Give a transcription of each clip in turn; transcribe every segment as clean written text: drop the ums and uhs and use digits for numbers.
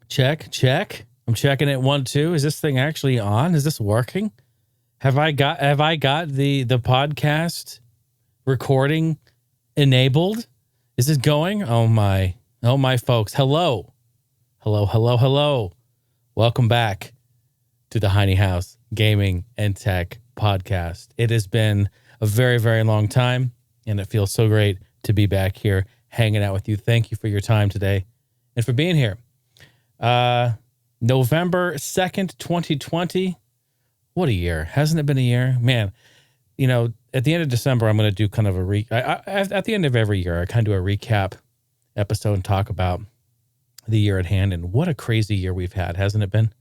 Check. I'm checking it 1, 2. Is this thing actually on? Is this working? Have I got the podcast recording enabled? Is this going? Oh my folks. Hello. Welcome back to the Heine House Gaming and Tech Podcast. It has been a very, very long time, and it feels so great to be back here hanging out with you. Thank you for your time today and for being here. November 2nd, 2020. What a year. Hasn't it been a year? Man, you know, at the end of December, I'm going to do kind of at the end of every year, I kind of do a recap episode and talk about the year at hand, and what a crazy year we've had, hasn't it been?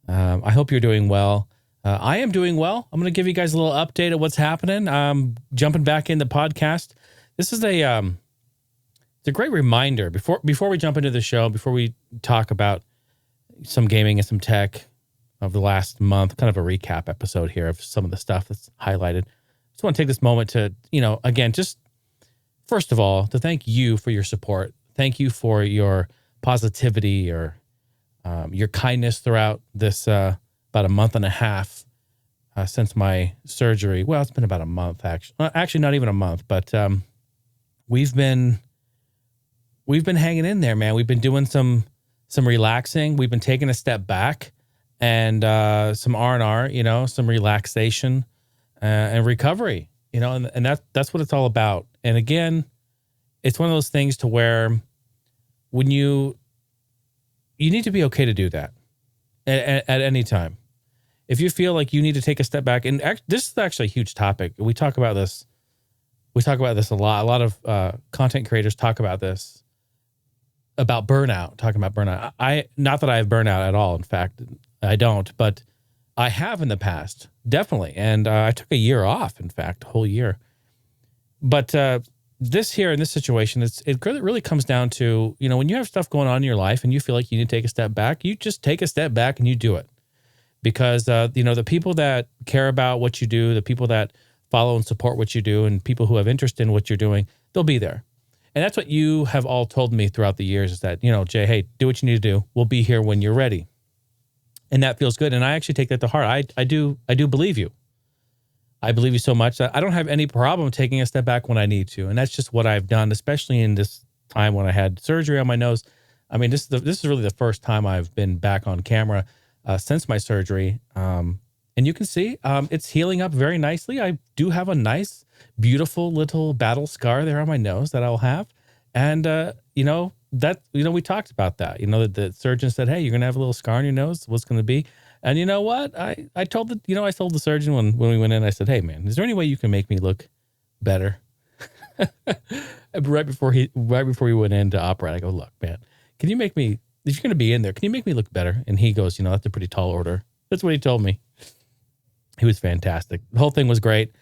I hope you're doing well. I am doing well. I'm going to give you guys a little update of what's happening. Jumping back in the podcast. This is it's a great reminder before we jump into the show, before we talk about some gaming and some tech of the last month, kind of a recap episode here of some of the stuff that's highlighted. Just want to take this moment to, again, just first of all, to thank you for your support. Thank you for your positivity or your kindness throughout this about a month and a half since my surgery. Well, it's been about a month, actually. Actually, not even a month, but we've been hanging in there, man. We've been doing some relaxing. We've been taking a step back and some R&R, some relaxation and recovery, and that's what it's all about. And again, it's one of those things to where when you need to be okay to do that at any time. If you feel like you need to take a step back, and this is actually a huge topic. We talk about this a lot. A lot of content creators talk about this, about burnout, talking about burnout. Not that I have burnout at all. In fact, I don't, but I have in the past, definitely. And I took a year off, in fact, a whole year. But this here in this situation, it really comes down to, when you have stuff going on in your life and you feel like you need to take a step back, you just take a step back and you do it. Because, the people that care about what you do, the people that follow and support what you do, and people who have interest in what you're doing, they'll be there. And that's what you have all told me throughout the years is that, Jay, hey, do what you need to do. We'll be here when you're ready. And that feels good. And I actually take that to heart. I do believe you. I believe you so much that I don't have any problem taking a step back when I need to. And that's just what I've done, especially in this time when I had surgery on my nose. I mean, this is really the first time I've been back on camera since my surgery. And you can see it's healing up very nicely. I do have a nice, beautiful little battle scar there on my nose that I'll have. And, we talked about that. The surgeon said, hey, you're going to have a little scar on your nose. What's going to be? And you know what? I told the surgeon when we went in, I said, hey, man, is there any way you can make me look better? right before he went in to operate, I go, look, man, can you make me, if you're going to be in there, can you make me look better? And he goes, that's a pretty tall order. That's what he told me. He was fantastic. The whole thing was great.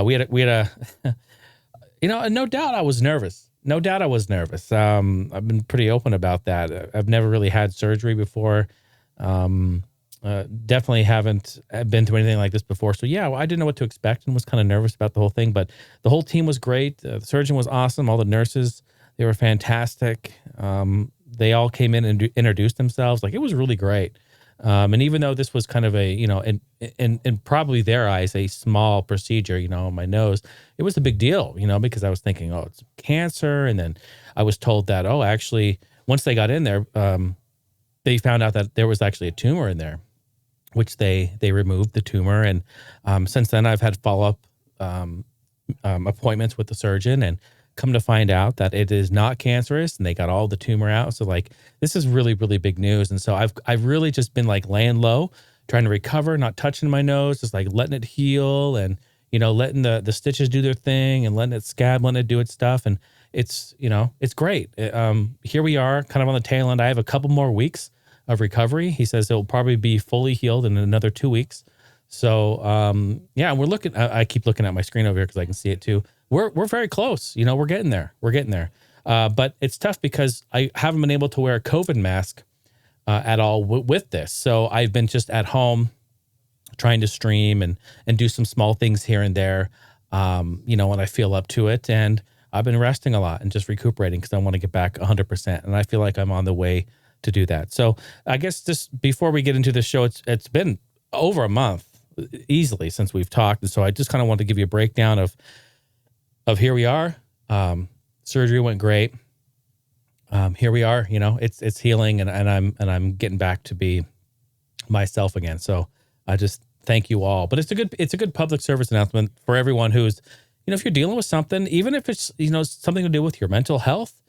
We had a no doubt I was nervous. I've been pretty open about that. I've never really had surgery before. Definitely haven't been through anything like this before. So yeah, I didn't know what to expect and was kind of nervous about the whole thing, but the whole team was great. The surgeon was awesome. All the nurses, they were fantastic. They all came in and introduced themselves. Like, it was really great. And even though this was kind of a, in probably their eyes, a small procedure, on my nose, it was a big deal, because I was thinking, oh, it's cancer. And then I was told that, oh, actually, once they got in there, they found out that there was actually a tumor in there, which they removed the tumor. And since then, I've had follow-up appointments with the surgeon and come to find out that it is not cancerous, and they got all the tumor out. So this is really, really big news. And so I've really just been laying low, trying to recover, not touching my nose, just letting it heal and, letting the stitches do their thing and letting it scab, letting it do its stuff. And it's great. Here we are kind of on the tail end. I have a couple more weeks of recovery. He says it'll probably be fully healed in another 2 weeks. So, we're looking, I keep looking at my screen over here because I can see it too. We're very close. We're getting there. But it's tough because I haven't been able to wear a COVID mask at all with this. So I've been just at home trying to stream and do some small things here and there, when I feel up to it. And I've been resting a lot and just recuperating because I want to get back 100%. And I feel like I'm on the way to do that. So I guess just before we get into the show, it's been over a month easily since we've talked. And so I just kind of want to give you a breakdown of here we are. Surgery went great. Here we are, it's healing and I'm getting back to be myself again. So I just thank you all, but it's a good public service announcement for everyone who's, if you're dealing with something, even if it's, something to do with your mental health,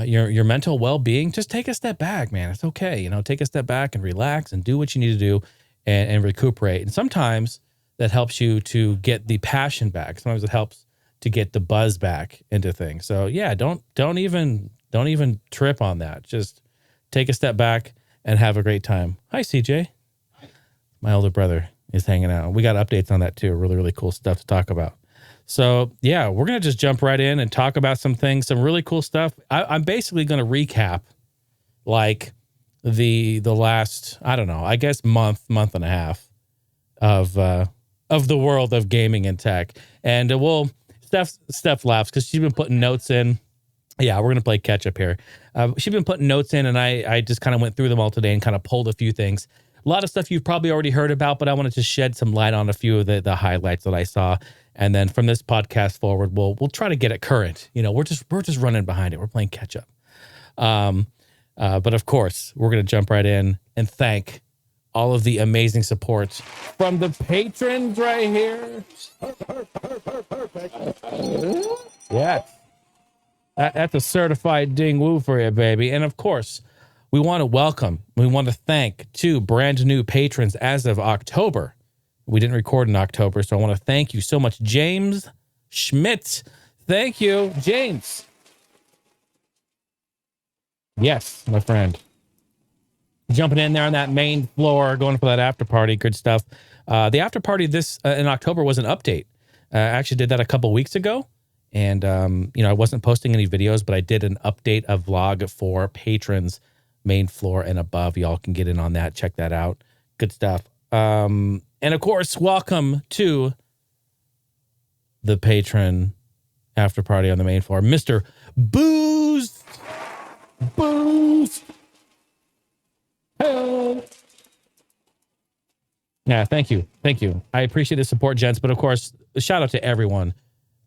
your mental well-being, just take a step back, man. It's okay. Take a step back and relax and do what you need to do and recuperate. And sometimes that helps you to get the passion back. Sometimes it helps to get the buzz back into things. So yeah, don't even trip on that. Just take a step back and have a great time. Hi, CJ. My older brother is hanging out. We got updates on that too. Really, really cool stuff to talk about. So yeah, we're going to just jump right in and talk about some things, some really cool stuff. I'm basically going to recap like the last, I don't know, I guess month and a half of the world of gaming and tech. And Steph laughs because she's been putting notes in. Yeah, we're going to play catch up here. She's been putting notes in and I just kind of went through them all today and kind of pulled a few things. A lot of stuff you've probably already heard about, but I wanted to shed some light on a few of the highlights that I saw. And then from this podcast forward, we'll try to get it current. We're just running behind it. We're playing catch up. But of course, we're going to jump right in and thank all of the amazing support from the patrons right here. Yes. That's a certified ding woo for you, baby. And of course, we want to thank 2 brand new patrons as of October. We didn't record in October, so I want to thank you so much. James Schmidt. Thank you, James. Yes, my friend. Jumping in there on that main floor, going for that after party. Good stuff. The after party in October was an update. I actually did that a couple weeks ago. And, I wasn't posting any videos, but I did an update, a vlog for patrons, main floor and above. Y'all can get in on that. Check that out. Good stuff. And of course, welcome to the patron after party on the main floor, Mr. Boost. Hey. Yeah, thank you. I appreciate the support, gents. But of course, a shout out to everyone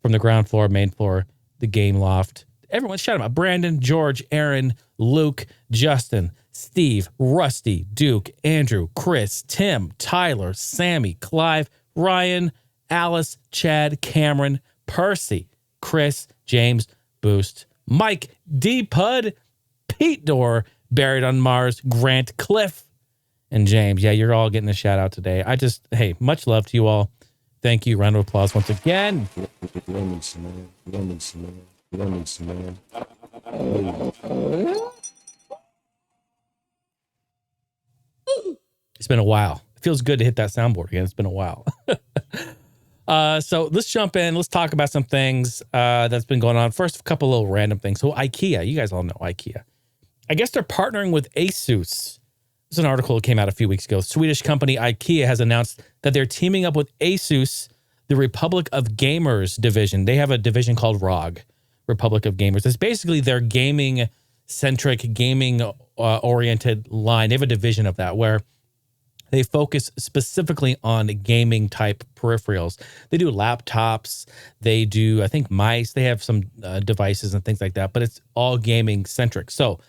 from the ground floor, main floor, the game loft. Everyone, shout them out. Brandon, George, Aaron, Luke, Justin, Steve, Rusty, Duke, Andrew, Chris, Tim, Tyler, Sammy, Clive, Ryan, Alice, Chad, Cameron, Percy, Chris, James, Boost, Mike, D. Pud, Pete Dorr, Buried on Mars, Grant, Cliff, and James. Yeah, you're all getting a shout out today. Hey, much love to you all. Thank you. Round of applause once again. Lemons, man. It's been a while. It feels good to hit that soundboard again. It's been a while. So let's jump in. Let's talk about some things that's been going on. First, a couple little random things. So IKEA, you guys all know IKEA. I guess they're partnering with ASUS. There's an article that came out a few weeks ago. Swedish company IKEA has announced that they're teaming up with ASUS, the Republic of Gamers division. They have a division called ROG, Republic of Gamers. It's basically their gaming-centric, gaming-oriented line. They have a division of that where they focus specifically on gaming-type peripherals. They do laptops. They do, I think, mice. They have some devices and things like that, but it's all gaming-centric. So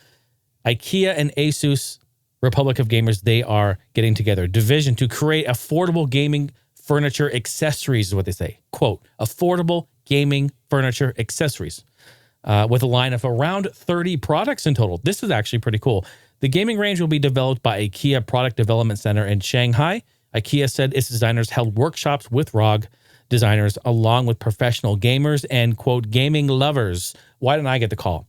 IKEA and ASUS, Republic of Gamers, they are getting together. Division to create affordable gaming furniture accessories is what they say. Quote, affordable gaming furniture accessories with a line of around 30 products in total. This is actually pretty cool. The gaming range will be developed by IKEA Product Development Center in Shanghai. IKEA said its designers held workshops with ROG designers along with professional gamers and, quote, gaming lovers. Why didn't I get the call?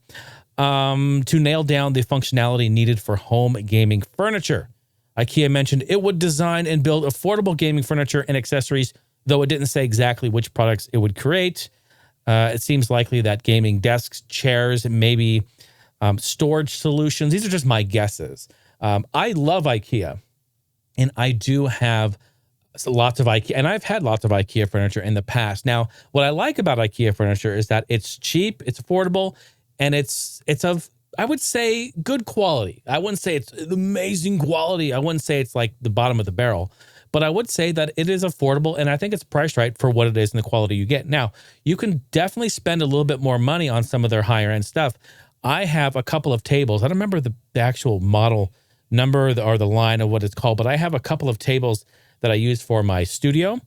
To nail down the functionality needed for home gaming furniture. IKEA mentioned it would design and build affordable gaming furniture and accessories, though it didn't say exactly which products it would create. It seems likely that gaming desks, chairs, maybe storage solutions. These are just my guesses. I love IKEA, and I do have lots of IKEA, and I've had lots of IKEA furniture in the past. Now, what I like about IKEA furniture is that it's cheap, it's affordable, and it's of would say good quality. I wouldn't say it's amazing quality. I wouldn't say it's like the bottom of the barrel, but I would say that it is affordable, and I think it's priced right for what it is and the quality you get. Now, you can definitely spend a little bit more money on some of their higher end stuff. I have a couple of tables. I don't remember the actual model number or the line of what it's called, but I have a couple of tables that I use for my studio,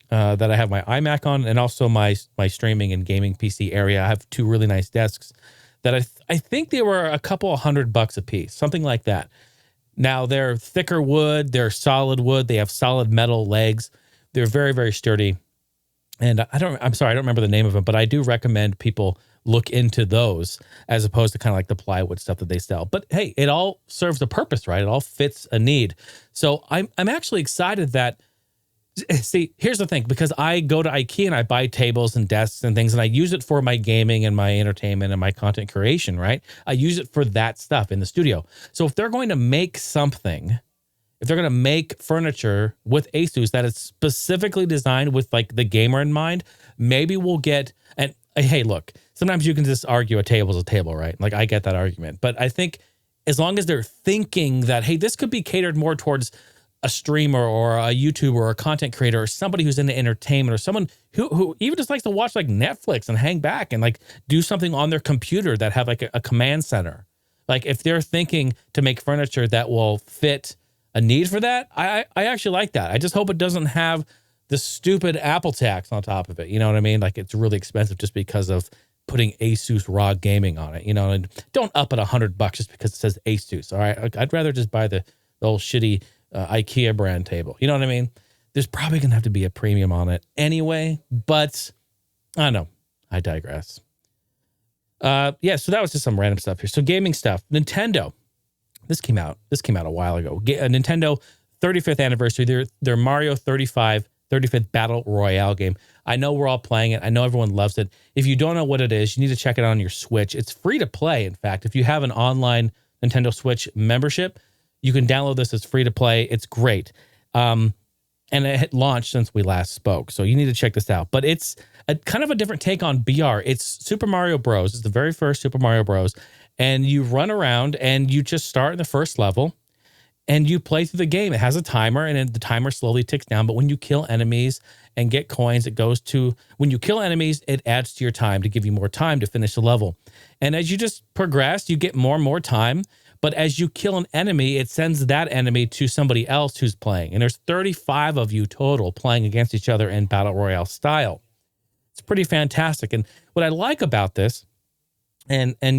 that I have my iMac on, and also my streaming and gaming PC area. I have two really nice desks that I think they were a couple $100 a piece, something like that. Now they're thicker wood, they're solid wood, they have solid metal legs. They're very, very sturdy. And I'm sorry, I don't remember the name of them, but I do recommend people look into those as opposed to kind of like the plywood stuff that they sell. But hey, it all serves a purpose, right? It all fits a need. So I'm actually excited that, see, here's the thing, because I go to IKEA and I buy tables and desks and things, and I use it for my gaming and my entertainment and my content creation, right? I use it for that stuff in the studio. So if they're going to make something, if they're going to make furniture with ASUS that is specifically designed with like the gamer in mind, maybe we'll get, and hey, look, sometimes you can just argue a table's a table, right? Like I get that argument, but I think as long as they're thinking that, hey, this could be catered more towards a streamer or a YouTuber or a content creator or somebody who's into entertainment or someone who even just likes to watch like Netflix and hang back and like do something on their computer that have like a command center. Like if they're thinking to make furniture that will fit a need for that, I actually like that. I just hope it doesn't have the stupid Apple tax on top of it. You know what I mean? Like it's really expensive just because of putting ASUS ROG Gaming on it, you know, and don't up it $100 just because it says ASUS. All right. I'd rather just buy the old shitty IKEA brand table. You know what I mean? There's probably going to have to be a premium on it anyway, but I don't know. I digress. Yeah. So that was just some random stuff here. So gaming stuff, Nintendo. This came out a while ago. Nintendo 35th anniversary. Their Mario 35th Battle Royale game. I know we're all playing it. I know everyone loves it. If you don't know what it is, you need to check it out on your Switch. It's free to play. In fact, if you have an online Nintendo Switch membership, you can download this. It's free to play. It's great. And it had launched since we last spoke. So you need to check this out. But it's a kind of a different take on BR. It's Super Mario Bros. It's the very first Super Mario Bros. And you run around and you just start in the first level and you play through the game. It has a timer and the timer slowly ticks down. But when you kill enemies and get coins, when you kill enemies, it adds to your time to give you more time to finish the level. And as you just progress, you get more and more time. But as you kill an enemy, it sends that enemy to somebody else who's playing. And there's 35 of you total playing against each other in Battle Royale style. It's pretty fantastic. And what I like about this, and I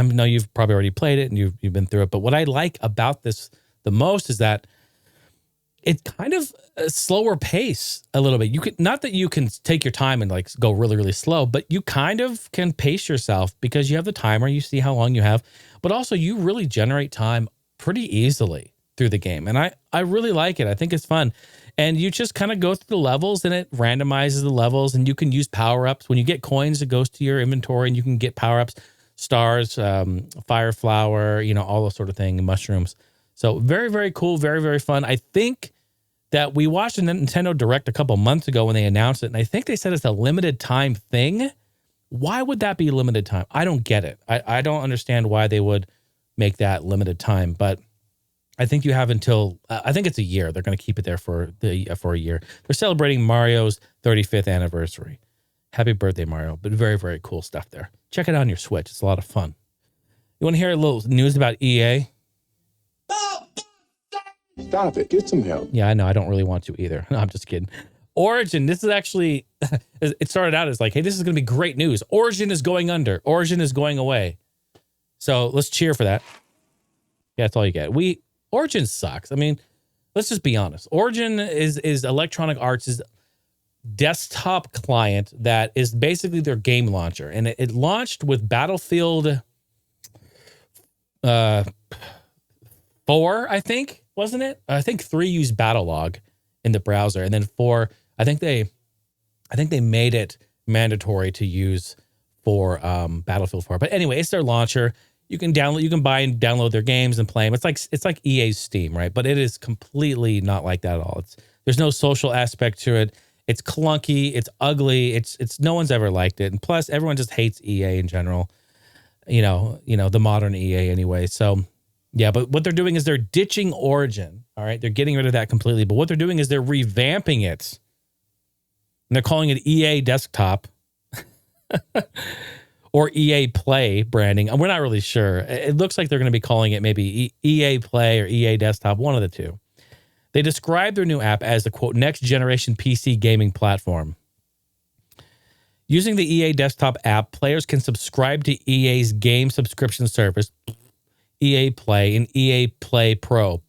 know you've probably already played it and you've been through it, but what I like about this the most is that it's kind of a slower pace a little bit. Not that you can take your time and like go really, really slow, but you kind of can pace yourself because you have the timer, you see how long you have, but also you really generate time pretty easily through the game. And I really like it. I think it's fun. And you just kind of go through the levels and it randomizes the levels and you can use power-ups. When you get coins, it goes to your inventory and you can get power-ups, stars, fire flower, all those sort of thing, mushrooms. So very, very cool. Very, very fun. I think that we watched a Nintendo Direct a couple months ago when they announced it. And I think they said it's a limited time thing. Why would that be limited time? I don't get it. I don't understand why they would make that limited time, but I think you have until, I think it's a year. They're going to keep it there for a year. They're celebrating Mario's 35th anniversary. Happy birthday, Mario. But very, very cool stuff there. Check it out on your Switch. It's a lot of fun. You want to hear a little news about EA? Stop it. Get some help. Yeah, I know. I don't really want to either. No, I'm just kidding. Origin, this is actually, it started out as like, hey, this is going to be great news. Origin is going under. Origin is going away. So let's cheer for that. Yeah, that's all you get. Origin sucks. I mean, let's just be honest. Origin is Electronic Arts' desktop client that is basically their game launcher. And it launched with Battlefield 4, I think, wasn't it? I think 3 used Battlelog in the browser. And then 4, I think they made it mandatory to use for Battlefield 4. But anyway, it's their launcher. You can buy and download their games and play them. It's like EA's Steam, right? But it is completely not like that at all. There's no social aspect to it. It's clunky. It's ugly. It's no one's ever liked it. And plus, everyone just hates EA in general. the modern EA anyway. So yeah, but what they're doing is they're ditching Origin. All right. They're getting rid of that completely. But what they're doing is they're revamping it. And they're calling it EA Desktop or EA Play branding. And we're not really sure. It looks like they're going to be calling it maybe EA Play or EA Desktop, one of the two. They describe their new app as the, quote, next generation PC gaming platform. Using the EA Desktop app, players can subscribe to EA's game subscription service, EA Play, and EA Play Pro.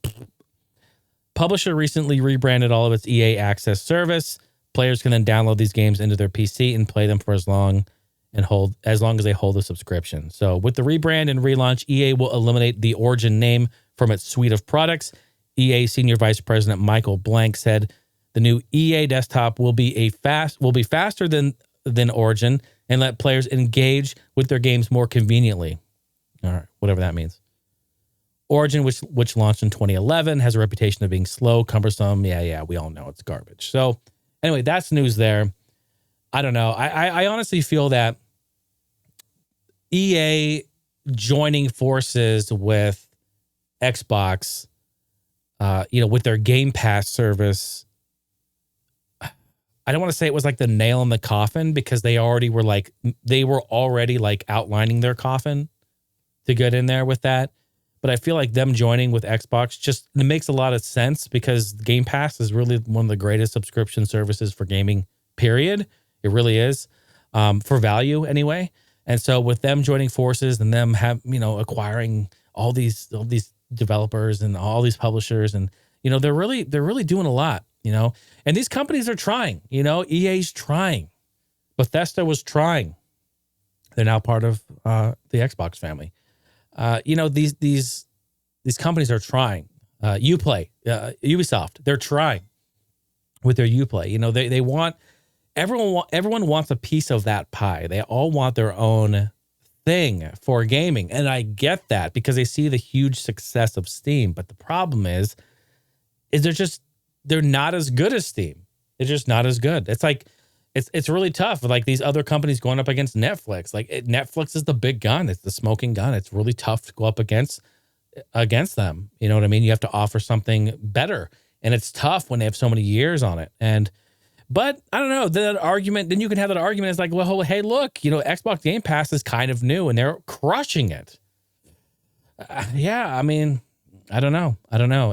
Publisher recently rebranded all of its EA Access service. Players can then download these games into their PC and play them for as long as they hold a subscription. So with the rebrand and relaunch, EA will eliminate the Origin name from its suite of products. EA Senior Vice President Michael Blank said the new EA Desktop will be faster than Origin and let players engage with their games more conveniently. All right, whatever that means. Origin, which launched in 2011, has a reputation of being slow, cumbersome. Yeah, we all know it's garbage. So anyway, that's news there. I don't know. I honestly feel that EA joining forces with Xbox, with their Game Pass service, I don't want to say it was like the nail in the coffin because they were already outlining their coffin to get in there with that. But I feel like them joining with Xbox it makes a lot of sense because Game Pass is really one of the greatest subscription services for gaming, period. It really is, for value anyway. And so with them joining forces and them acquiring all these developers and all these publishers, and they're really doing a lot, and these companies are trying. EA's trying, Bethesda was trying. They're now part of the Xbox family. These companies are trying. Uplay, Ubisoft, they're trying with their Uplay. They want everyone wants a piece of that pie. They all want their own thing for gaming, and I get that because they see the huge success of Steam. But the problem is they're not as good as Steam. They're just not as good. It's like it's really tough with these other companies going up against Netflix. Netflix is the big gun. It's the smoking gun. It's really tough to go up against them. You know what I mean? You have to offer something better, and it's tough when they have so many years on it. But I don't know, that argument, then you can have that argument as well, hey, look, Xbox Game Pass is kind of new and they're crushing it. I mean, I don't know.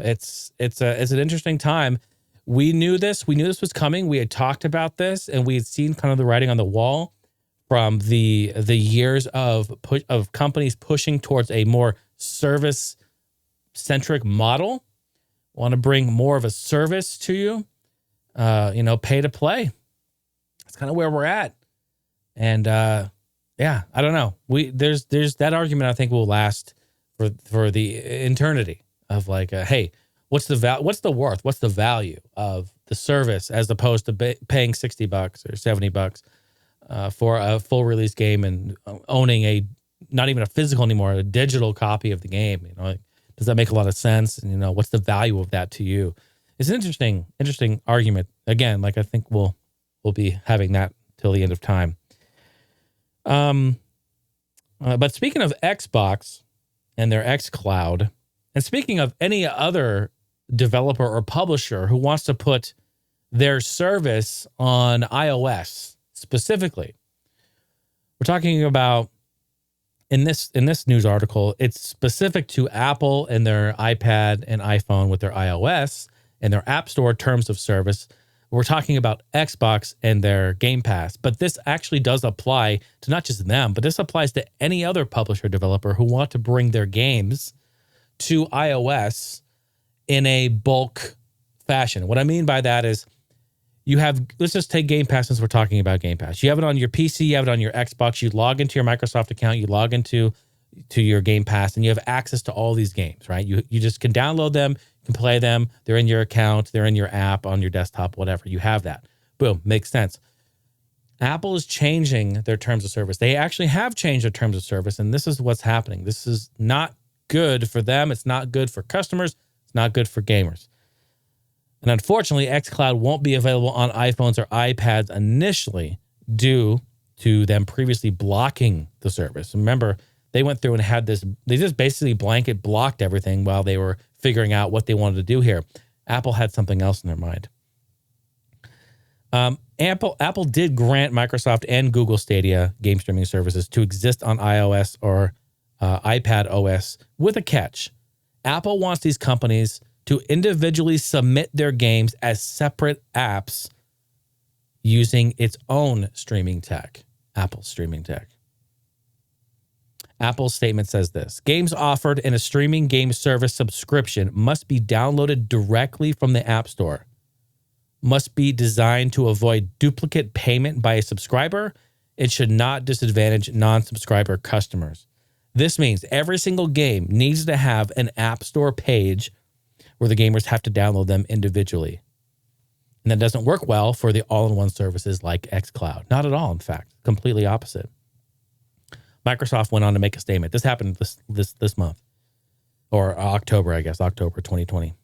It's an interesting time. We knew this was coming. We had talked about this and we had seen kind of the writing on the wall from the years of companies pushing towards a more service centric model. Want to bring more of a service to you. Pay to play. That's kind of where we're at. And I don't know. There's that argument I think will last for the eternity of hey, what's the worth? What's the value of the service as opposed to paying $60 or $70 for a full release game and owning not even a physical anymore, a digital copy of the game? Does that make a lot of sense? And what's the value of that to you? It's an interesting argument. Again, I think we'll be having that till the end of time. But speaking of Xbox and their xCloud, and speaking of any other developer or publisher who wants to put their service on iOS specifically, we're talking about in this news article, it's specific to Apple and their iPad and iPhone with their iOS and their App Store terms of service. We're talking about Xbox and their Game Pass, but this actually does apply to not just them, but this applies to any other publisher developer who want to bring their games to iOS in a bulk fashion. What I mean by that is let's just take Game Pass since we're talking about Game Pass. You have it on your PC, you have it on your Xbox, you log into your Microsoft account, you log into your Game Pass, and you have access to all these games, right? You just can download them, you can play them, they're in your account, they're in your app, on your desktop, whatever. You have that. Boom, makes sense. Apple is changing their terms of service. They actually have changed their terms of service, and this is what's happening. This is not good for them. It's not good for customers. It's not good for gamers. And unfortunately, xCloud won't be available on iPhones or iPads initially due to them previously blocking the service. Remember, They went through and had this, they just basically blanket blocked everything while they were figuring out what they wanted to do here. Apple had something else in their mind. Apple did grant Microsoft and Google Stadia game streaming services to exist on iOS or iPad OS with a catch. Apple wants these companies to individually submit their games as separate apps using its own streaming tech, Apple's streaming tech. Apple's statement says this: games offered in a streaming game service subscription must be downloaded directly from the App Store, must be designed to avoid duplicate payment by a subscriber. It should not disadvantage non-subscriber customers. This means every single game needs to have an App Store page where the gamers have to download them individually. And that doesn't work well for the all-in-one services like xCloud. Not at all, in fact. Completely opposite. Microsoft went on to make a statement. This happened this month. Or October, I guess. October 2020.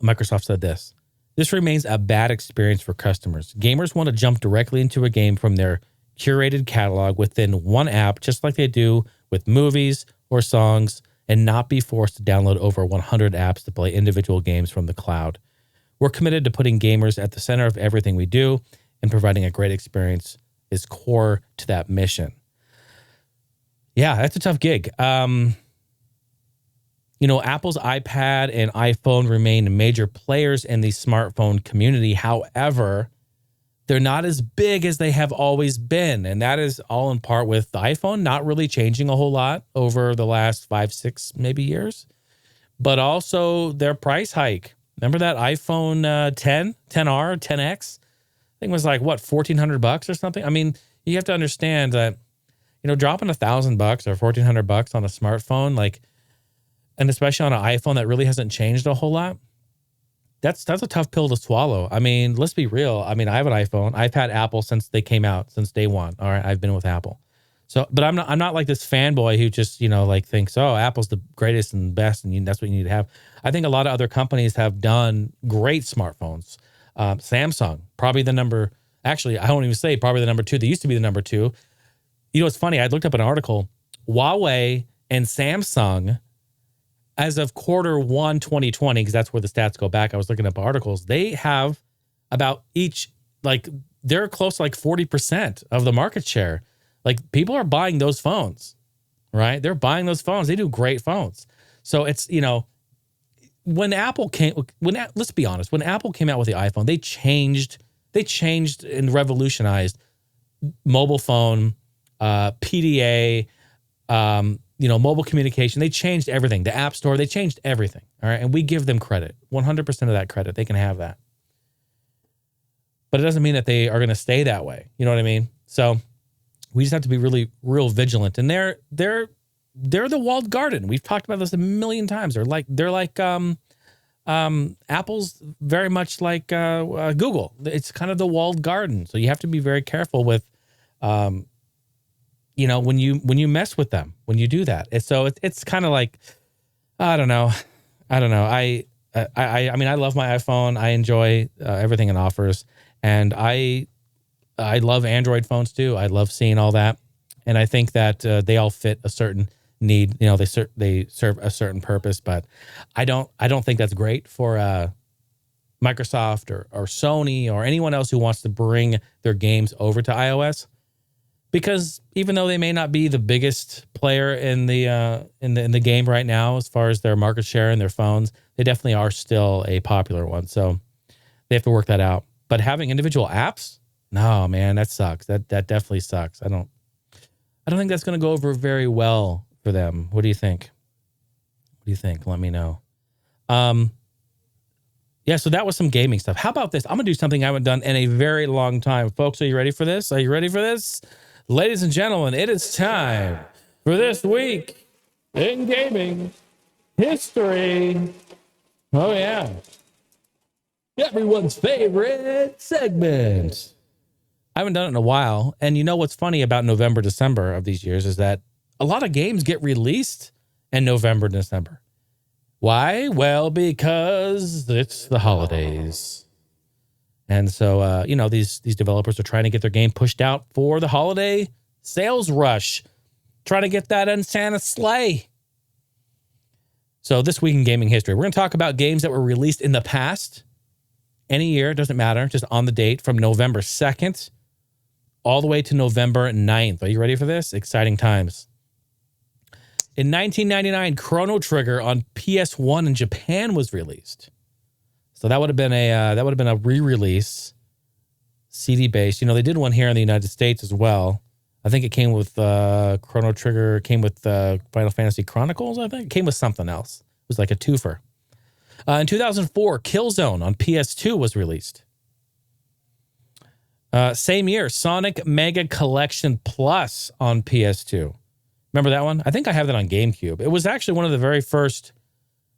Microsoft said this: this remains a bad experience for customers. Gamers want to jump directly into a game from their curated catalog within one app, just like they do with movies or songs, and not be forced to download over 100 apps to play individual games from the cloud. We're committed to putting gamers at the center of everything we do, and providing a great experience is core to that mission. Yeah, that's a tough gig. Apple's iPad and iPhone remain major players in the smartphone community. However, they're not as big as they have always been. And that is all in part with the iPhone not really changing a whole lot over the last 5, 6, maybe years, but also their price hike. Remember that iPhone 10, 10R, 10X? I think it was like, what, $1,400 or something? I mean, you have to understand that, dropping $1,000 or $1,400 on a smartphone, and especially on an iPhone that really hasn't changed a whole lot, that's a tough pill to swallow. I mean, let's be real. I mean, I have an iPhone. I've had Apple since they came out, since day one. All right, I've been with Apple. So, but I'm not like this fanboy who just, thinks, oh, Apple's the greatest and best, and that's what you need to have. I think a lot of other companies have done great smartphones. Samsung, probably the number, actually, I won't even say probably the number 2. They used to be the number 2. It's funny. I looked up an article. Huawei and Samsung, as of Q1 2020, because that's where the stats go back, I was looking up articles, they have about each, they're close to 40% of the market share. People are buying those phones, right? They're buying those phones. They do great phones. So it's, let's be honest, when Apple came out with the iPhone, they changed and revolutionized mobile phone, PDA, mobile communication. They changed everything. The App Store, they changed everything. All right. And we give them credit, 100% of that credit. They can have that. But it doesn't mean that they are going to stay that way. You know what I mean? So we just have to be really, real vigilant. And they're the walled garden. We've talked about this a million times. They're like Apple's very much like Google. It's kind of the walled garden. So you have to be very careful with, when you mess with them, when you do that. It's kind of like, I don't know. I mean, I love my iPhone. I enjoy everything it offers. And I love Android phones too. I love seeing all that. And I think that they all fit a certain need. They serve a certain purpose, but I don't think that's great for Microsoft or Sony or anyone else who wants to bring their games over to iOS. Because even though they may not be the biggest player in the game right now, as far as their market share and their phones, they definitely are still a popular one. So they have to work that out. But having individual apps, no, man, that sucks. That definitely sucks. I don't think that's going to go over very well for them. What do you think? Let me know. Yeah, so that was some gaming stuff. How about this? I'm going to do something I haven't done in a very long time. Folks, are you ready for this? Ladies and gentlemen, it is time for this week in gaming history. Oh, yeah. Everyone's favorite segment. I haven't done it in a while. And you know what's funny about November, December of these years is that a lot of games get released in November, December. Why? Well, because it's the holidays. And so, these developers are trying to get their game pushed out for the holiday sales rush. Trying to get that in Santa sleigh. So this week in gaming history, we're going to talk about games that were released in the past. Any year, doesn't matter, just on the date from November 2nd all the way to November 9th. Are you ready for this? Exciting times. In 1999, Chrono Trigger on PS1 in Japan was released. So that would have been a re-release, CD-based. You know, they did one here in the United States as well. I think it came with Chrono Trigger, came with Final Fantasy Chronicles, I think. It came with something else. It was like a twofer. In 2004, Killzone on PS2 was released. Same year, Sonic Mega Collection Plus on PS2. Remember that one? I think I have that on GameCube. It was actually one of the very first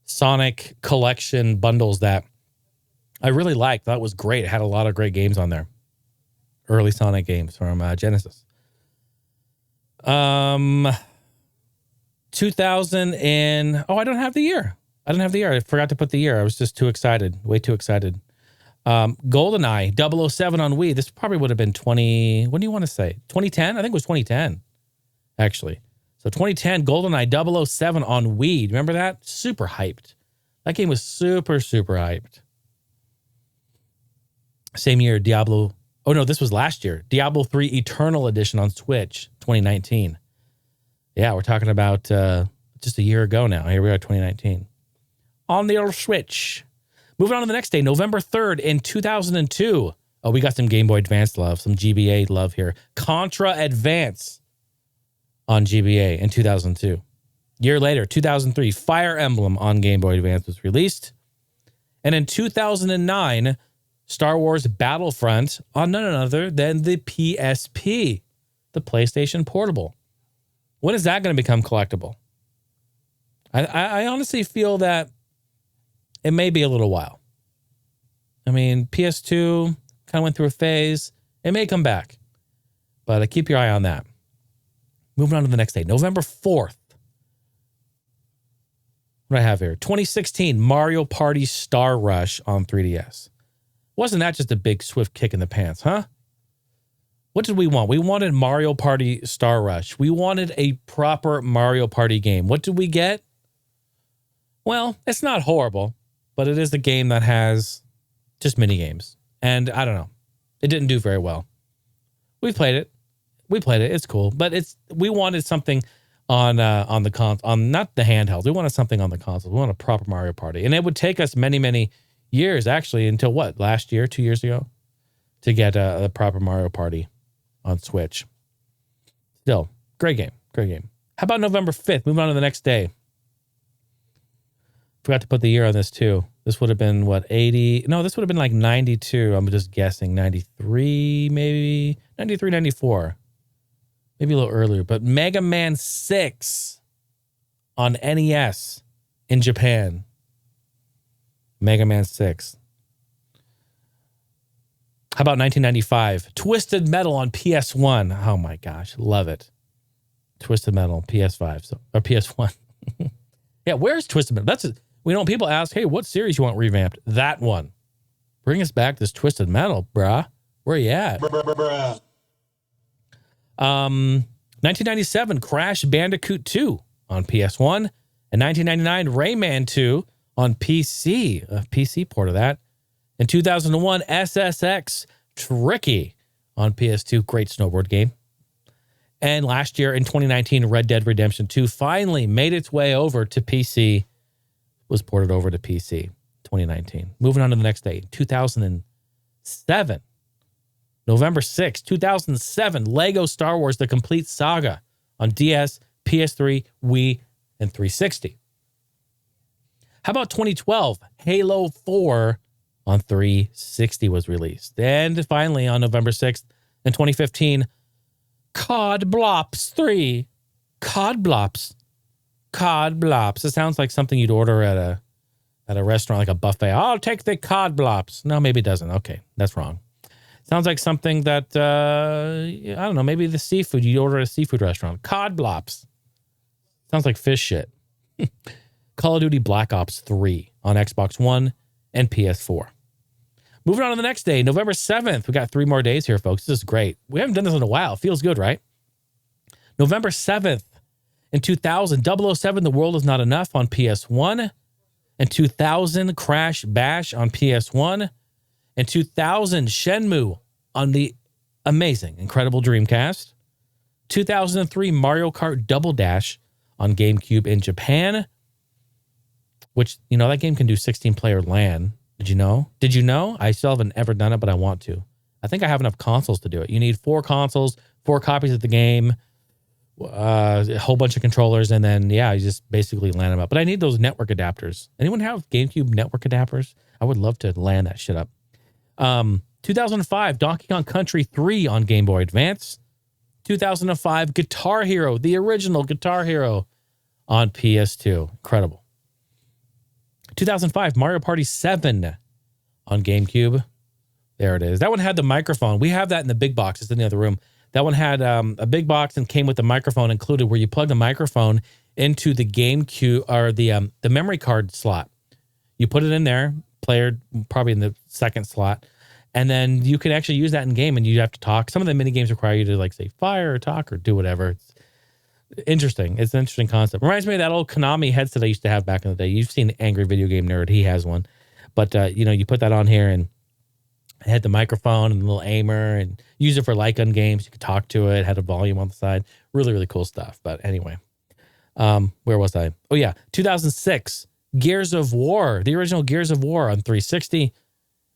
Sonic collection bundles that I really liked. That was great. It had a lot of great games on there. Early Sonic games from Genesis. 2000 and... Oh, I don't have the year. I forgot to put the year. I was just too excited. Way too excited. GoldenEye 007 on Wii. This probably would have been 20... What do you want to say? 2010? I think it was 2010, actually. So 2010, GoldenEye 007 on Wii. Remember that? Super hyped. That game was super, super hyped. Same year, Diablo... Oh, no, this was last year. Diablo 3 Eternal Edition on Switch, 2019. Yeah, we're talking about just a year ago now. Here we are, 2019. On the old Switch. Moving on to the next day, November 3rd in 2002. Oh, we got some Game Boy Advance love, some GBA love here. Contra Advance on GBA in 2002. Year later, 2003, Fire Emblem on Game Boy Advance was released. And in 2009, Star Wars Battlefront on none other than the PSP, the PlayStation Portable. When is that going to become collectible? I honestly feel that it may be a little while. I mean, PS2 kind of went through a phase. It may come back, but keep your eye on that. Moving on to the next day, November 4th. What do I have here? 2016, Mario Party Star Rush on 3DS. Wasn't that just a big swift kick in the pants, huh? What did we want? We wanted Mario Party Star Rush. We wanted a proper Mario Party game. What did we get? Well, it's not horrible, but it is a game that has just mini games. And I don't know. It didn't do very well. We played it. It's cool, but we wanted something on the not the handhelds. We wanted something on the console. We wanted a proper Mario Party, and it would take us many, many years actually until what, last year, 2 years ago, to get a proper Mario Party on Switch. Still, great game. How about November 5th? Moving on to the next day. Forgot to put the year on this too. This would have been what, 80? No, this would have been like 92. I'm just guessing 93, maybe 93, 94. Maybe a little earlier, but Mega Man 6 on NES in Japan. Mega Man 6. How about 1995? Twisted Metal on PS1. Oh my gosh, love it. Twisted Metal, PS5, or PS1. Yeah, where's Twisted Metal? That's it. We know people ask, hey, what series you want revamped? That one. Bring us back this Twisted Metal, brah. Where you at? 1997, Crash Bandicoot 2 on PS1. And 1999, Rayman 2 on PC. A PC port of that. In 2001, SSX Tricky on PS2. Great snowboard game. And last year in 2019, Red Dead Redemption 2 finally made its way over to PC. Was ported over to PC 2019. Moving on to the next day, 2007. November 6, 2007, Lego Star Wars The Complete Saga on DS, PS3, Wii, and 360. How about 2012? Halo 4 on 360 was released. And finally, on November 6th, in 2015, Cod Blops 3. Cod Blops. It sounds like something you'd order at a restaurant, like a buffet. I'll take the Cod Blops. No, maybe it doesn't. Okay, that's wrong. Sounds like something that, I don't know, maybe the seafood. You'd order at a seafood restaurant. Cod Blops. Sounds like fish shit. Call of Duty Black Ops 3 on Xbox One and PS4. Moving on to the next day, November 7th. We got 3 more days here, folks. This is great. We haven't done this in a while. Feels good, right? November 7th, In 2000, 007, The World Is Not Enough on PS1. In 2000, Crash Bash on PS1. In 2000, Shenmue on the amazing, incredible Dreamcast. 2003, Mario Kart Double Dash on GameCube in Japan, which, you know, that game can do 16-player LAN. Did you know? Did you know? I still haven't ever done it, but I want to. I think I have enough consoles to do it. You need 4 consoles, 4 copies of the game, a whole bunch of controllers, and then, yeah, you just basically LAN them up. But I need those network adapters. Anyone have GameCube network adapters? I would love to LAN that shit up. 2005, Donkey Kong Country 3 on Game Boy Advance. 2005, Guitar Hero, the original Guitar Hero on PS2. Incredible. 2005, Mario Party 7 on GameCube. There it is. That one had the microphone. We have that in the big box. It's in the other room. That one had a big box and came with the microphone included, where you plug the microphone into the GameCube or the memory card slot. You put it in there, player probably in the second slot, and then you can actually use that in game, and you have to talk. Some of the mini games require you to, like, say fire or talk or do whatever. It's interesting. It's an interesting concept. Reminds me of that old Konami headset I used to have back in the day. You've seen Angry Video Game Nerd. He has one. But, you know, you put that on here, and it had the microphone and the little aimer, and use it for light gun games. You could talk to it, had a volume on the side. Really, really cool stuff. But anyway, where was I? Oh, yeah. 2006, Gears of War, the original Gears of War on 360.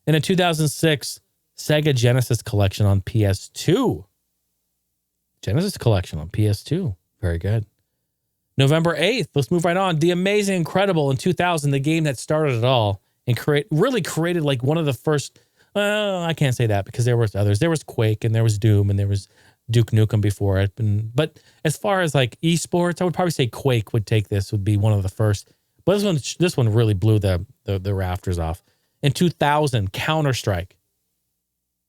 And in 2006, Sega Genesis Collection on PS2. Genesis Collection on PS2. Very good. November 8th, let's move right on. The Amazing Incredible in 2000, the game that started it all and really created like one of the first, I can't say that because there was others. There was Quake and there was Doom and there was Duke Nukem before it. But as far as like esports, I would probably say Quake would be one of the first. But this one really blew the rafters off. In 2000, Counter-Strike.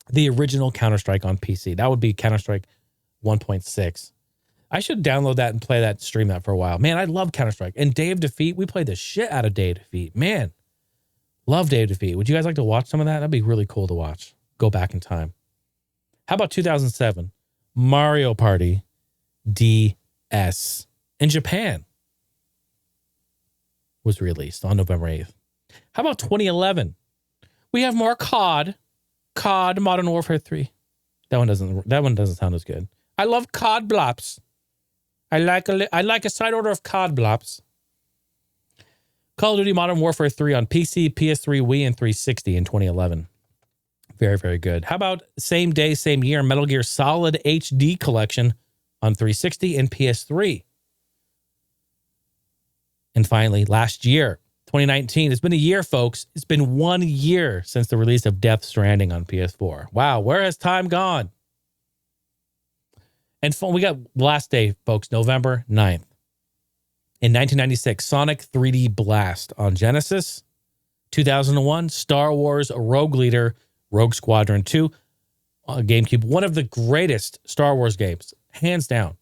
The original Counter-Strike on PC. That would be Counter-Strike 1.6. I should download that and play that, stream that for a while. Man, I love Counter-Strike. And Day of Defeat, we played the shit out of Day of Defeat. Man, love Day of Defeat. Would you guys like to watch some of that? That'd be really cool to watch. Go back in time. How about 2007? Mario Party DS in Japan was released on November 8th. How about 2011? We have more Cod Modern Warfare 3. That one doesn't sound as good. I love Cod Blops. I like a side order of Cod Blops. Call of Duty Modern Warfare 3 on PC, PS3, Wii, and 360 in 2011. Very, very good. How about same day, same year, Metal Gear Solid HD Collection on 360 and PS3. And finally, last year, 2019. It's been a year, folks. It's been 1 year since the release of Death Stranding on PS4. Wow, where has time gone? And we got last day, folks, November 9th. In 1996, Sonic 3D Blast on Genesis. 2001, Star Wars Rogue Leader, Rogue Squadron 2 on GameCube. One of the greatest Star Wars games, hands down.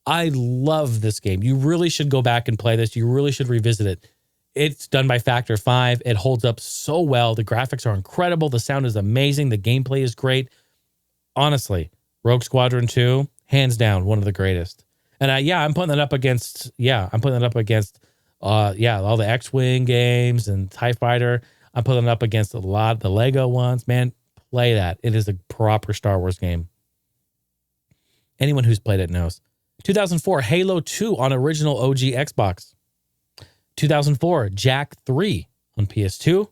I love this game. You really should go back and play this. You really should revisit it. It's done by Factor 5. It holds up so well. The graphics are incredible. The sound is amazing. The gameplay is great. Honestly, Rogue Squadron 2, hands down, one of the greatest. And I'm putting it up against all the X-Wing games and TIE Fighter. I'm putting it up against a lot of the Lego ones. Man, play that. It is a proper Star Wars game. Anyone who's played it knows. 2004, Halo 2 on original OG Xbox. 2004, Jack 3 on PS2.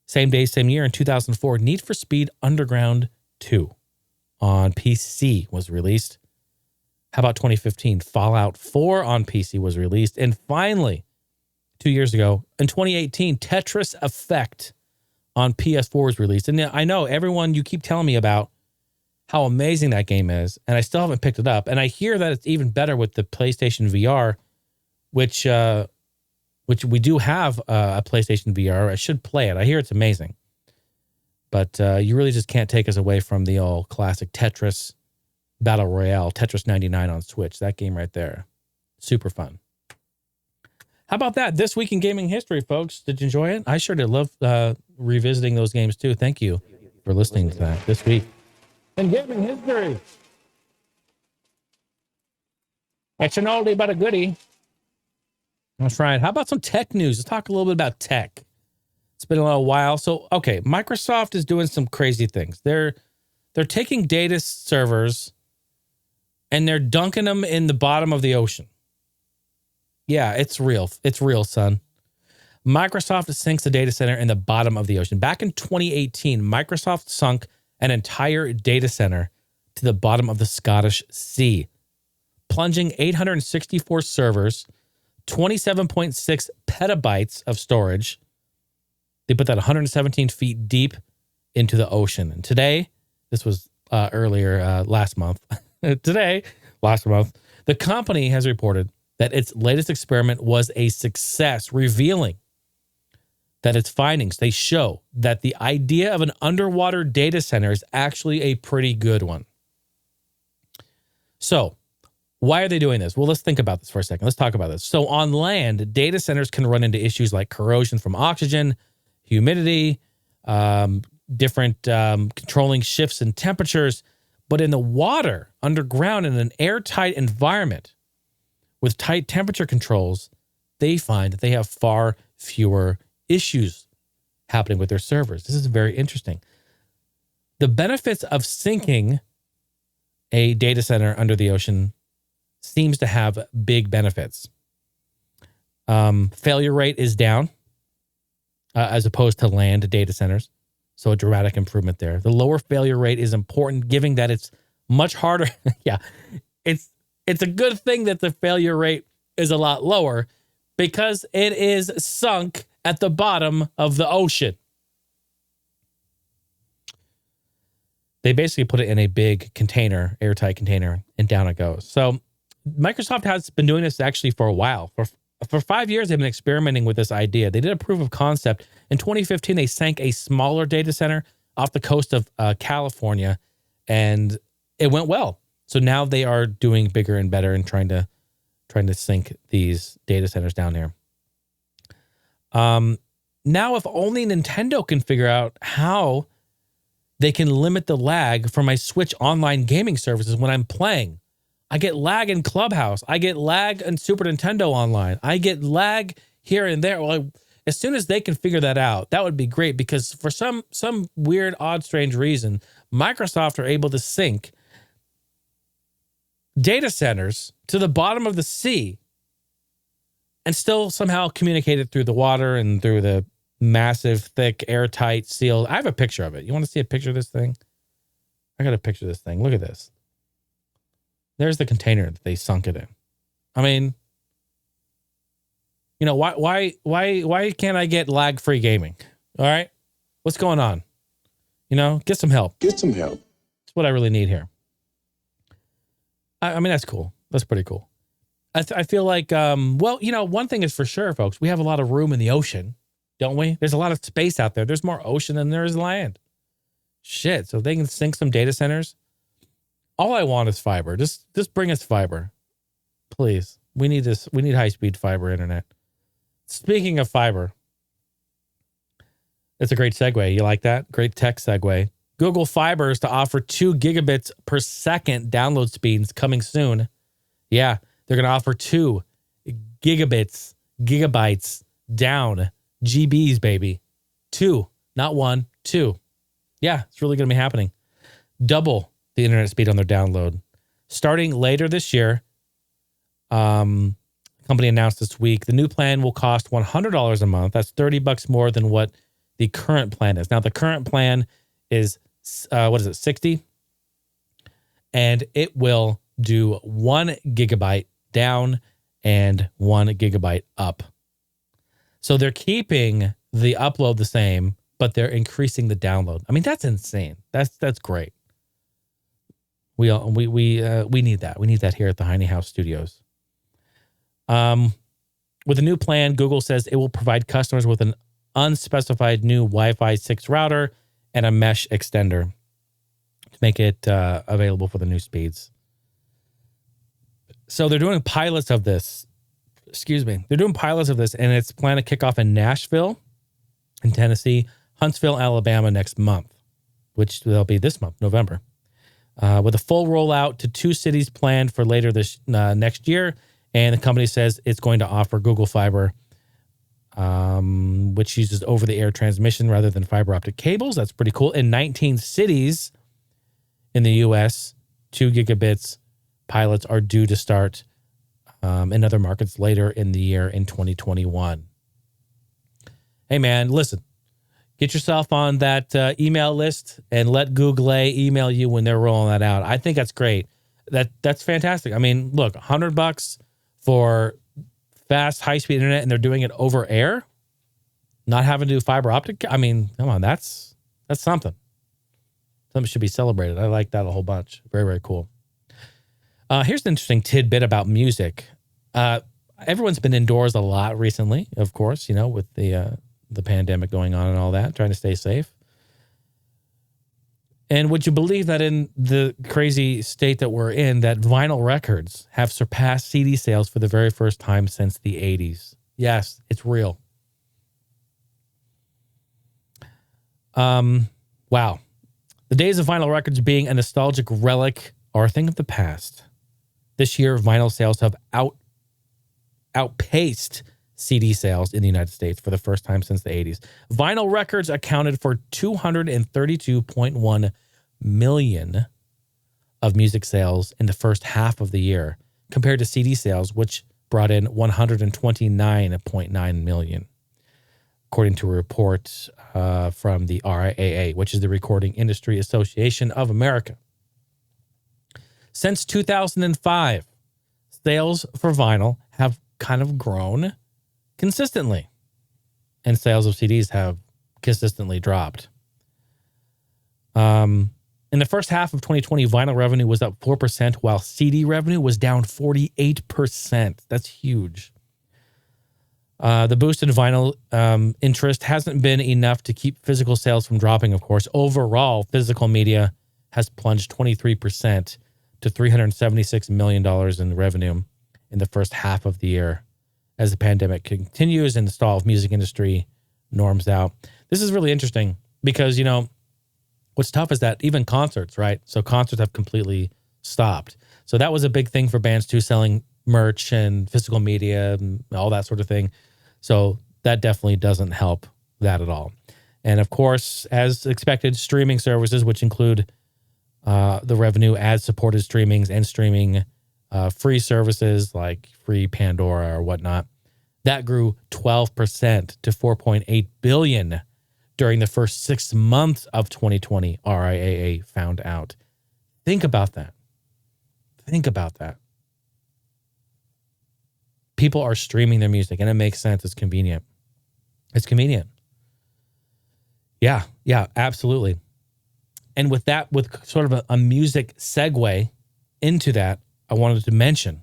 Same day, same year in 2004, Need for Speed Underground 2 on PC was released. How about 2015? Fallout 4 on PC was released. And finally, 2 years ago, in 2018, Tetris Effect on PS4 was released. And I know everyone, you keep telling me about how amazing that game is, and I still haven't picked it up. And I hear that it's even better with the PlayStation VR, which we do have a PlayStation VR. I should play it. I hear it's amazing. But you really just can't take us away from the old classic Tetris Battle Royale, Tetris 99 on Switch. That game right there. Super fun. How about that? This week in gaming history, folks. Did you enjoy it? I sure did love revisiting those games too. Thank you for listening to that this week in gaming history. It's an oldie but a goodie. That's right. How about some tech news? Let's talk a little bit about tech. It's been a little while. So, okay, Microsoft is doing some crazy things. They're taking data servers and they're dunking them in the bottom of the ocean. Yeah, it's real. It's real, son. Microsoft sinks a data center in the bottom of the ocean. Back in 2018, Microsoft sunk an entire data center to the bottom of the Scottish Sea, plunging 864 servers, 27.6 petabytes of storage. They put that 117 feet deep into the ocean. And today, this was last month, the company has reported that its latest experiment was a success, revealing that its findings, they show that the idea of an underwater data center is actually a pretty good one. So, why are they doing this? Well, let's think about this for a second. Let's talk about this. So, on land, data centers can run into issues like corrosion from oxygen, humidity, different controlling shifts in temperatures. But in the water, underground, in an airtight environment with tight temperature controls, they find that they have far fewer issues happening with their servers. This is very interesting. The benefits of sinking a data center under the ocean seems to have big benefits. Failure rate is down as opposed to land data centers. So a dramatic improvement there. The lower failure rate is important, given that it's much harder. Yeah, it's a good thing that the failure rate is a lot lower because it is sunk at the bottom of the ocean. They basically put it in a big container, airtight container, and down it goes. So Microsoft has been doing this actually for a while. For 5 years, they've been experimenting with this idea. They did a proof of concept. In 2015, they sank a smaller data center off the coast of California, and it went well. So now they are doing bigger and better and trying to sink these data centers down here. Now, if only Nintendo can figure out how they can limit the lag for my Switch online gaming services when I'm playing. I get lag in Clubhouse. I get lag in Super Nintendo Online. I get lag here and there. Well, as soon as they can figure that out, that would be great because for some weird, odd, strange reason, Microsoft are able to sync data centers to the bottom of the sea and still somehow communicate it through the water and through the massive, thick, airtight seal. I have a picture of it. You want to see a picture of this thing? I got a picture of this thing. Look at this. There's the container that they sunk it in. I mean, you know, why can't I get lag-free gaming? All right? What's going on? You know, get some help. Get some help. That's what I really need here. I mean, that's cool. That's pretty cool. I feel like, well, you know, one thing is for sure, folks, we have a lot of room in the ocean, don't we? There's a lot of space out there. There's more ocean than there is land. Shit. So if they can sink some data centers. All I want is fiber. Just bring us fiber. Please. We need this. We need high-speed fiber internet. Speaking of fiber, it's a great segue. You like that? Great tech segue. Google Fiber is to offer 2 gigabits per second download speeds coming soon. Yeah, they're going to offer 2 gigabytes down. GBs, baby. 2, not 1, 2. Yeah, it's really going to be happening. Double the internet speed on their download. Starting later this year, the company announced this week, the new plan will cost $100 a month. That's $30 more than what the current plan is. Now, the current plan is, 60? And it will do 1 gigabyte down and 1 gigabyte up. So they're keeping the upload the same, but they're increasing the download. I mean, that's insane. That's great. We need that. We need that here at the Heine House Studios. With a new plan, Google says it will provide customers with an unspecified new Wi-Fi 6 router and a mesh extender to make it available for the new speeds. So they're doing pilots of this. They're doing pilots of this, and it's planned to kick off in Nashville, in Tennessee, Huntsville, Alabama next month, which will be this month, November. with a full rollout to 2 cities planned for later this next year. And the company says it's going to offer Google Fiber, which uses over-the-air transmission rather than fiber optic cables. That's pretty cool. In 19 cities in the U.S., 2 gigabits pilots are due to start in other markets later in the year in 2021. Hey, man, listen. Get yourself on that email list and let Google email you when they're rolling that out. I think that's great. That's fantastic. I mean, look, $100 for fast, high-speed internet, and they're doing it over air, not having to do fiber optic. I mean, come on, that's something. Something should be celebrated. I like that a whole bunch. Very, very cool. Here's an interesting tidbit about music. Everyone's been indoors a lot recently, of course, with the pandemic going on and all that, trying to stay safe. And would you believe that in the crazy state that we're in, that vinyl records have surpassed CD sales for the very first time since the 80s? Yes, it's real. Wow. The days of vinyl records being a nostalgic relic are a thing of the past. This year, vinyl sales have outpaced CD sales in the United States for the first time since the 80s. Vinyl records accounted for 232.1 million of music sales in the first half of the year, compared to CD sales, which brought in 129.9 million, according to a report from the RIAA, which is the Recording Industry Association of America. Since 2005, sales for vinyl have kind of grown consistently, and sales of CDs have consistently dropped. In the first half of 2020, vinyl revenue was up 4%, while CD revenue was down 48%. That's huge. The boost in vinyl interest hasn't been enough to keep physical sales from dropping, of course. Overall, physical media has plunged 23% to $376 million in revenue in the first half of the year, as the pandemic continues and the stall of music industry norms out. This is really interesting because, what's tough is that even concerts, right? So concerts have completely stopped. So that was a big thing for bands too, selling merch and physical media and all that sort of thing. So that definitely doesn't help that at all. And of course, as expected, streaming services, which include the revenue ad-supported streamings and streaming free services like free Pandora or whatnot, that grew 12% to $4.8 billion during the first 6 months of 2020, RIAA found out. Think about that. People are streaming their music, and it makes sense. It's convenient. Yeah, absolutely. And with that, with sort of a music segue into that, I wanted to mention,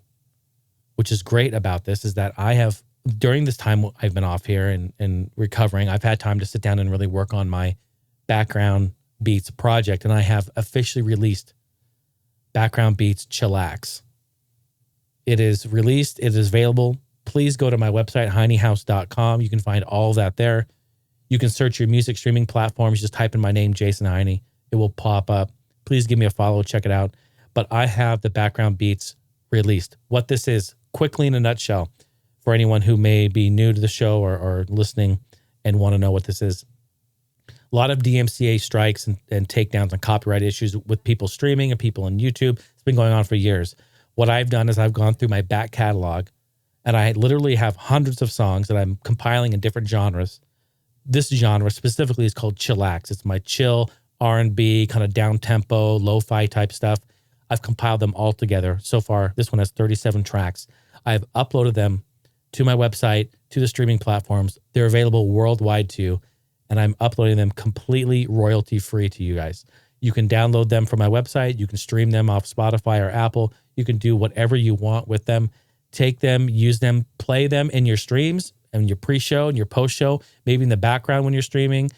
which is great about this, is that I have, during this time I've been off here and recovering, I've had time to sit down and really work on my Background Beats project, and I have officially released Background Beats Chillax. It is released. It is available. Please go to my website, heinehouse.com. You can find all of that there. You can search your music streaming platforms. Just type in my name, Jason Heine. It will pop up. Please give me a follow. Check it out. But I have the Background Beats released. What this is, quickly in a nutshell, for anyone who may be new to the show or listening and want to know what this is. A lot of DMCA strikes and takedowns and copyright issues with people streaming and people on YouTube. It's been going on for years. What I've done is I've gone through my back catalog, and I literally have hundreds of songs that I'm compiling in different genres. This genre specifically is called Chillax. It's my chill, R&B, kind of down-tempo, lo-fi type stuff. I've compiled them all together. So far, this one has 37 tracks. I've uploaded them to my website, to the streaming platforms. They're available worldwide too, and I'm uploading them completely royalty-free to you guys. You can download them from my website. You can stream them off Spotify or Apple. You can do whatever you want with them. Take them, use them, play them in your streams and your pre-show and your post-show, maybe in the background when you're streaming.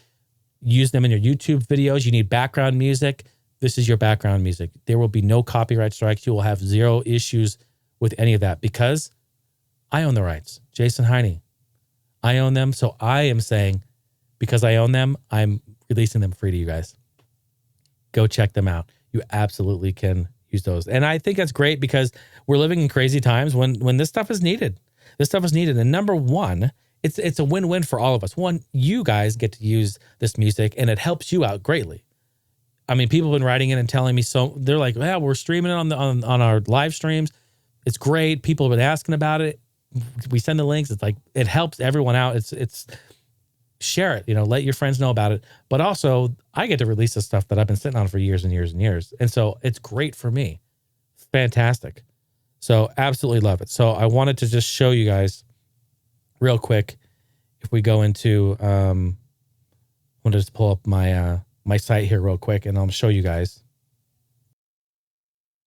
Use them in your YouTube videos. You need background music. This is your background music. There will be no copyright strikes. You will have zero issues with any of that because I own the rights. Jason Heine. I own them. So I am saying, because I own them, I'm releasing them free to you guys. Go check them out. you absolutely can use those. And I think that's great because we're living in crazy times when this stuff is needed. This stuff is needed. And number one, it's a win-win for all of us. One, you guys get to use this music and it helps you out greatly. I mean, people have been writing in and telling me, so they're like, yeah, we're streaming it on our live streams. It's great. People have been asking about it. We send the links. It's like, it helps everyone out. It's share it, let your friends know about it. But also I get to release the stuff that I've been sitting on for years and years and years. And so it's great for me. Fantastic. So absolutely love it. So I wanted to just show you guys real quick. If we go into, I'm going to just pull up my site here real quick and I'll show you guys.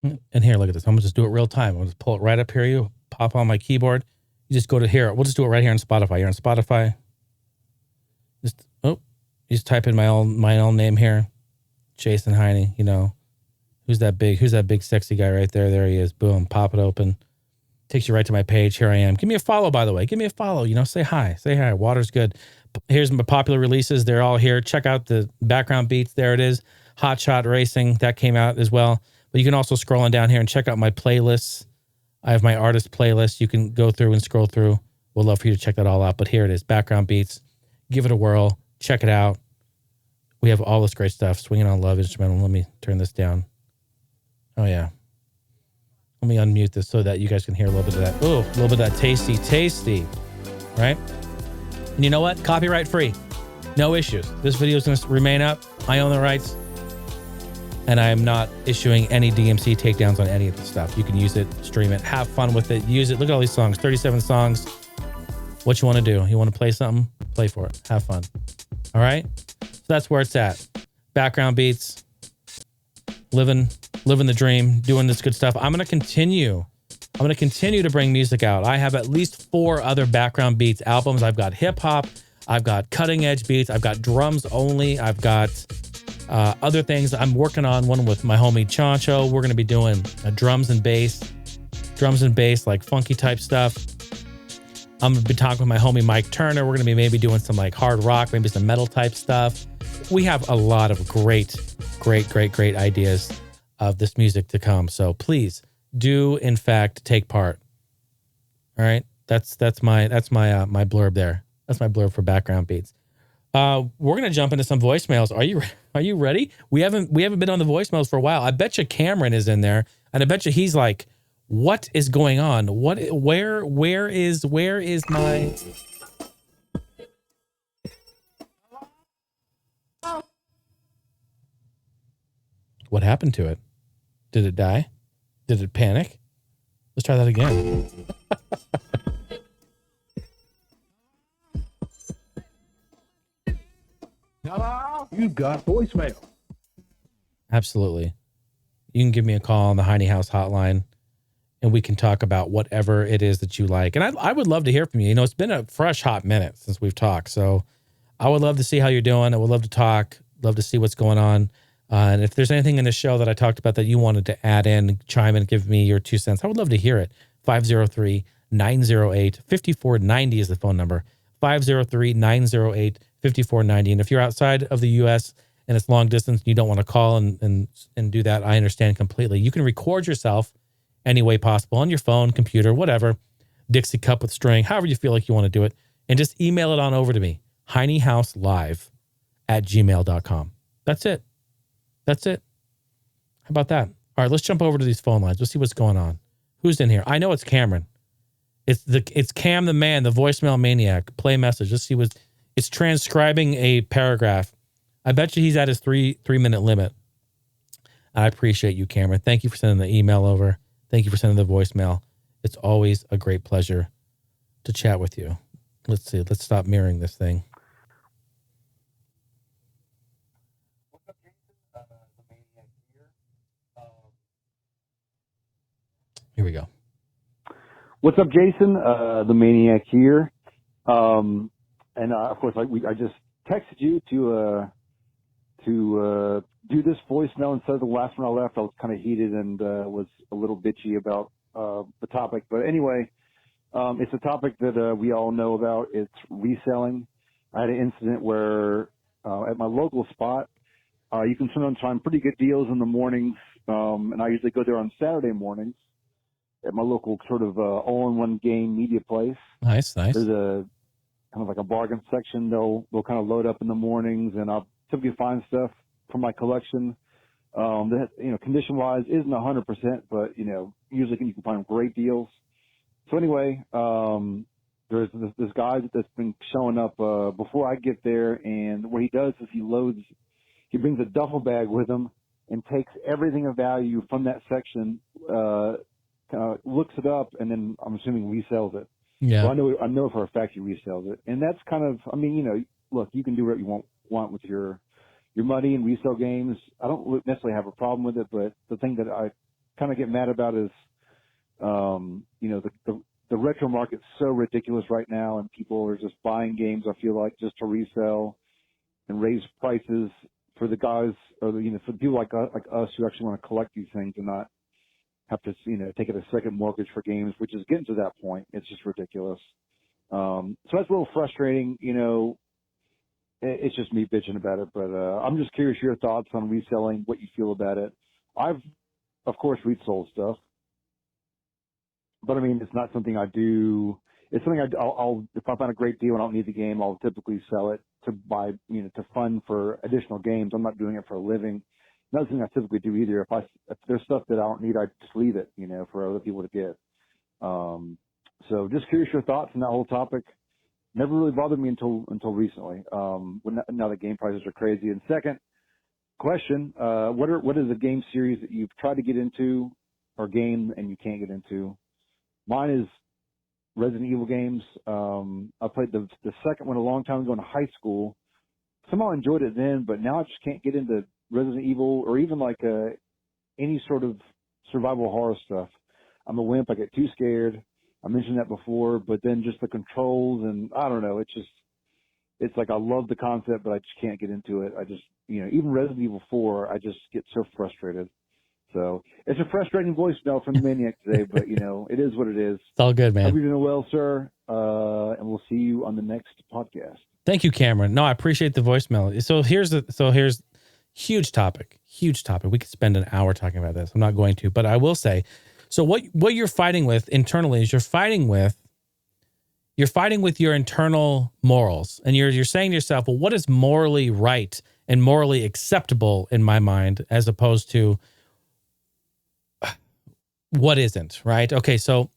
And here, look at this. I'm going to just do it real time. I'll just pull it right up here. You pop on my keyboard. You just go to here. We'll just do it right here on Spotify. You're on Spotify. You just type in my own name here. Jason Heine, who's that big sexy guy right there? There he is. Boom. Pop it open. Takes you right to my page. Here I am. Give me a follow, by the way. Give me a follow. Say hi. Say hi. Water's good. Here's my popular releases. They're all here. Check out the background beats. There it is. Hot Shot Racing. That came out as well. But you can also scroll on down here and check out my playlists. I have my artist playlist. You can go through and scroll through. We'd love for you to check that all out. But here it is. Background beats. Give it a whirl. Check it out. We have all this great stuff. Swinging on Love instrumental. Let me turn this down. Oh, yeah. Let me unmute this so that you guys can hear a little bit of that. Oh, a little bit of that tasty, right? And you know what? Copyright free. No issues. This video is going to remain up. I own the rights. And I am not issuing any DMC takedowns on any of this stuff. You can use it, stream it, have fun with it, use it. Look at all these songs, 37 songs. What you want to do? You want to play something? Play for it. Have fun. All right? So that's where it's at. Background beats. Living the dream, doing this good stuff. I'm going to continue to bring music out. I have at least 4 other background beats albums. I've got hip hop. I've got cutting edge beats. I've got drums only. I've got other things I'm working on. One with my homie Chancho. We're going to be doing drums and bass, like funky type stuff. I'm going to be talking with my homie Mike Turner. We're going to be maybe doing some like hard rock, maybe some metal type stuff. We have a lot of great ideas of this music to come. So please do in fact take part. All right. That's my blurb there. That's my blurb for background beats. We're going to jump into some voicemails. Are you ready? We haven't been on the voicemails for a while. I bet you Cameron is in there and I bet you he's like, what is going on? Where is my... What happened to it? Did it die? Did it panic? Let's try that again. Hello? You've got voicemail. Absolutely. You can give me a call on the Heine House hotline and we can talk about whatever it is that you like. And I would love to hear from you. It's been a fresh hot minute since we've talked. So I would love to see how you're doing. I would love to talk, love to see what's going on. And if there's anything in the show that I talked about that you wanted to add in, chime in, give me your 2 cents, I would love to hear it. 503-908-5490 is the phone number. 503-908-5490. And if you're outside of the U.S. and it's long distance and you don't want to call and do that, I understand completely. You can record yourself any way possible on your phone, computer, whatever, Dixie cup with string, however you feel like you want to do it, and just email it on over to me, heinehouselive@gmail.com. That's it. That's it. How about that? All right, let's jump over to these phone lines. Let's see what's going on. Who's in here? I know it's Cameron. It's Cam the man, the voicemail maniac. Play message. Let's see it's transcribing a paragraph. I bet you he's at his three minute limit. I appreciate you, Cameron. Thank you for sending the email over. Thank you for sending the voicemail. It's always a great pleasure to chat with you. Let's see. Let's stop mirroring this thing. Here we go. What's up, Jason? The Maniac here. And of course, I just texted you to do this voicemail instead of the last one I left. I was kind of heated and was a little bitchy about the topic. But anyway, it's a topic that we all know about. It's reselling. I had an incident where at my local spot, You can sometimes find pretty good deals in the mornings, and I usually go there on Saturday mornings at my local sort of all-in-one game media place. Nice. There's a kind of like a bargain section. They'll kind of load up in the mornings, and I'll typically find stuff from my collection that, condition-wise isn't 100%, but, usually you can find great deals. So anyway, there's this guy that's been showing up before I get there, and what he does is he brings a duffel bag with him and takes everything of value from that section, looks it up, and then I'm assuming resells it. Yeah. Well, I know for a fact he resells it, and that's kind of, look, you can do whatever you want with your money and resell games. I don't necessarily have a problem with it, but the thing that I kind of get mad about is, the retro market's so ridiculous right now, and people are just buying games, I feel like, just to resell and raise prices for the guys, or for people like us who actually want to collect these things and not have to, take it a second mortgage for games, which is getting to that point. It's just ridiculous. So that's a little frustrating. It's just me bitching about it, but I'm just curious your thoughts on reselling, what you feel about it. I've, of course, resold stuff, but it's not something I do. It's something I'll if I find a great deal and I don't need the game, I'll typically sell it to buy, to fund for additional games. I'm not doing it for a living. Another thing I typically do either, if there's stuff that I don't need, I just leave it, for other people to get. So just curious your thoughts on that whole topic. Never really bothered me until recently. Now the game prices are crazy. And second question, what is a game series that you've tried to get into or game and you can't get into? Mine is Resident Evil games. I played the second one a long time ago in high school. Somehow enjoyed it then, but now I just can't get into Resident Evil or even like any sort of survival horror stuff. I'm a wimp. I get too scared. I mentioned that before, but then just the controls and I don't know. It's like I love the concept, but I just can't get into it. I just, even Resident Evil 4, I just get so frustrated. So it's a frustrating voicemail from the Maniac today, but it is what it is. It's all good, man. Hope you're doing well, sir. And we'll see you on the next podcast. Thank you, Cameron. No, I appreciate the voicemail. So here's huge topic. We could spend an hour talking about this. I'm not going to, but I will say, so what you're fighting with internally is you're fighting with your internal morals. And you're saying to yourself, well, what is morally right and morally acceptable in my mind, as opposed to what isn't, right? Okay, so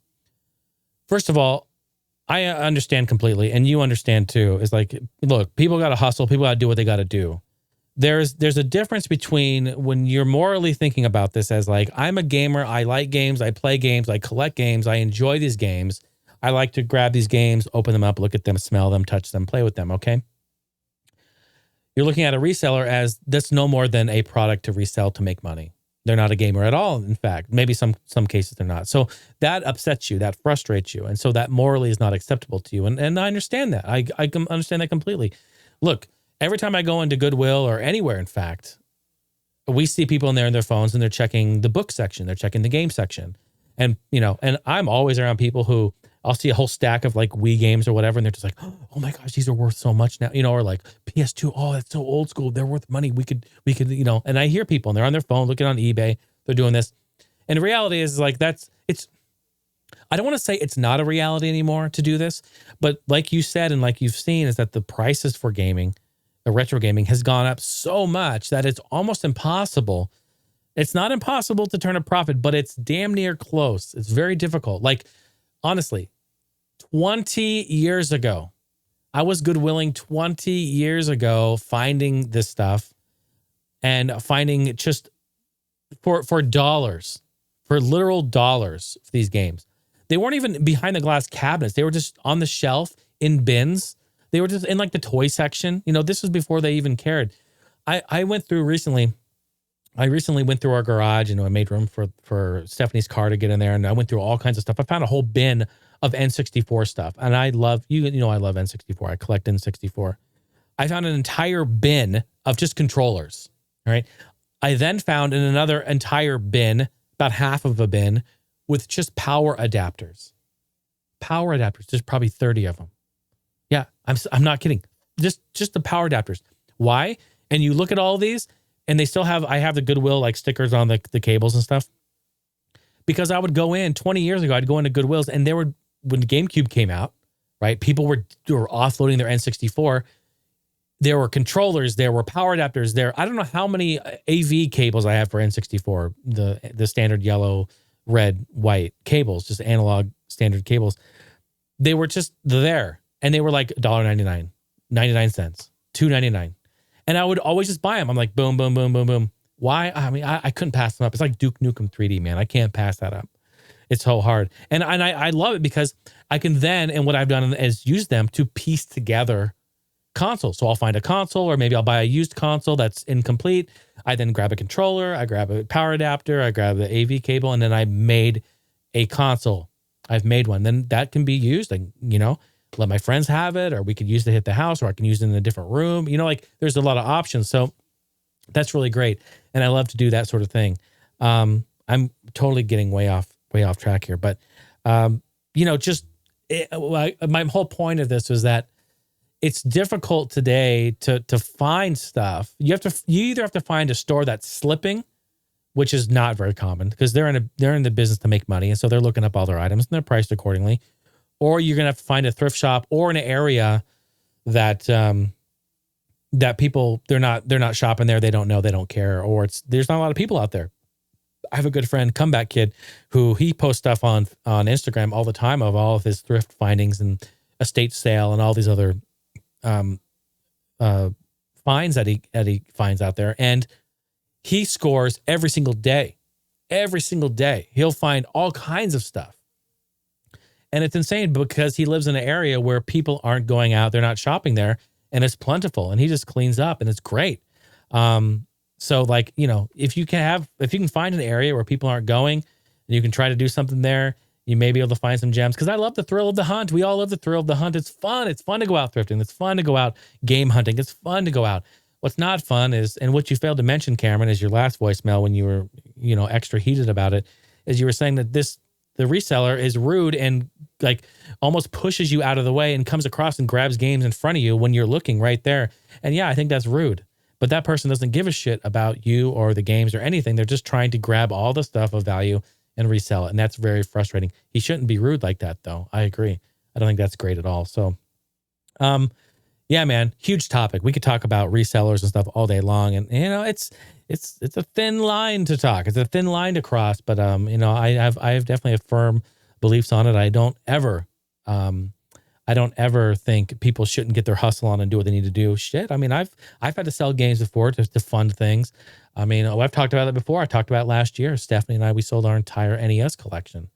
first of all, I understand completely, and you understand too, is like, look, people got to hustle, people got to do what they got to do. There's a difference between when you're morally thinking about this as like, I'm a gamer, I like games, I play games, I collect games, I enjoy these games. I like to grab these games, open them up, look at them, smell them, touch them, play with them, okay? You're looking at a reseller as that's no more than a product to resell to make money. They're not a gamer at all, in fact. Maybe some cases they're not. So that upsets you, that frustrates you, and so that morally is not acceptable to you. And I understand that. I can understand that completely. Look, every time I go into Goodwill or anywhere, in fact, we see people in there on their phones and they're checking the book section, they're checking the game section. And, and I'm always around people who I'll see a whole stack of like Wii games or whatever, and they're just like, oh my gosh, these are worth so much now, or like PS2, oh, that's so old school, they're worth money. We could, and I hear people and they're on their phone looking on eBay, they're doing this. And the reality is like, I don't want to say it's not a reality anymore to do this, but like you said, and like you've seen, is that the prices for gaming, the retro gaming has gone up so much that it's almost impossible. It's not impossible to turn a profit, but it's damn near close. It's very difficult. Like, honestly, 20 years ago, I was Goodwilling 20 years ago, finding this stuff and finding it just for dollars, for literal dollars, for these games. They weren't even behind the glass cabinets. They were just on the shelf in bins. They were just in like the toy section. This was before they even cared. I went through recently. I recently went through our garage and I made room for Stephanie's car to get in there. And I went through all kinds of stuff. I found a whole bin of N64 stuff. And I love, I love N64. I collect N64. I found an entire bin of just controllers. All right. I then found in another entire bin, about half of a bin, with just power adapters. Power adapters. There's probably 30 of them. Yeah, I'm not kidding. Just the power adapters. Why? And you look at all these, and they still have, I have the Goodwill like stickers on the cables and stuff. Because I would go in 20 years ago, I'd go into Goodwills, and there were, when the GameCube came out, right? People were offloading their N64. There were controllers, there were power adapters there. I don't know how many AV cables I have for N64, the standard yellow, red, white cables, just analog standard cables. They were just there, and they were like $1.99, 99 cents, $2.99. And I would always just buy them. I'm like, boom, boom, boom, boom, boom. Why? I mean, I couldn't pass them up. It's like Duke Nukem 3D, man. I can't pass that up. It's so hard. And I love it because I can then, and what I've done is use them to piece together consoles. So I'll find a console, or maybe I'll buy a used console that's incomplete. I then grab a controller, I grab a power adapter, I grab the AV cable, and then I made a console. I've made one. Then that can be used, and, you know, let my friends have it, or we could use it to hit the house, or I can use it in a different room. You know, like there's a lot of options. So that's really great. And I love to do that sort of thing. I'm totally getting way off track here, but, you know, my whole point of this was that it's difficult today to find stuff. You either have to find a store that's slipping, which is not very common because they're in the business to make money. And so they're looking up all their items and they're priced accordingly. Or you're going to have to find a thrift shop or an area that, that people, they're not shopping there. They don't know, they don't care, or there's not a lot of people out there. I have a good friend, Comeback Kid, who he posts stuff on Instagram all the time of all of his thrift findings and estate sale and all these other finds that he finds out there. And he scores every single day. Every single day. He'll find all kinds of stuff. And it's insane because he lives in an area where people aren't going out, they're not shopping there, and it's plentiful, and he just cleans up, and it's great. So like, you know, if you can find an area where people aren't going and you can try to do something there, you may be able to find some gems. Cause I love the thrill of the hunt. We all love the thrill of the hunt. It's fun. It's fun to go out thrifting. It's fun to go out game hunting. It's fun to go out. What's not fun is, and what you failed to mention, Cameron, is your last voicemail when you were, you know, extra heated about it, is you were saying that the reseller is rude and like almost pushes you out of the way and comes across and grabs games in front of you when you're looking right there. And yeah, I think that's rude. But that person doesn't give a shit about you or the games or anything. They're just trying to grab all the stuff of value and resell it. And that's very frustrating. He shouldn't be rude like that, though. I agree. I don't think that's great at all. So, yeah, man, huge topic. We could talk about resellers and stuff all day long. And, you know, it's a thin line to talk. It's a thin line to cross. But, you know, I have definitely have firm beliefs on it. I don't ever think people shouldn't get their hustle on and do what they need to do. Shit. I mean, I've had to sell games before to fund things. I mean, I've talked about it before. I talked about it last year. Stephanie and I, we sold our entire NES collection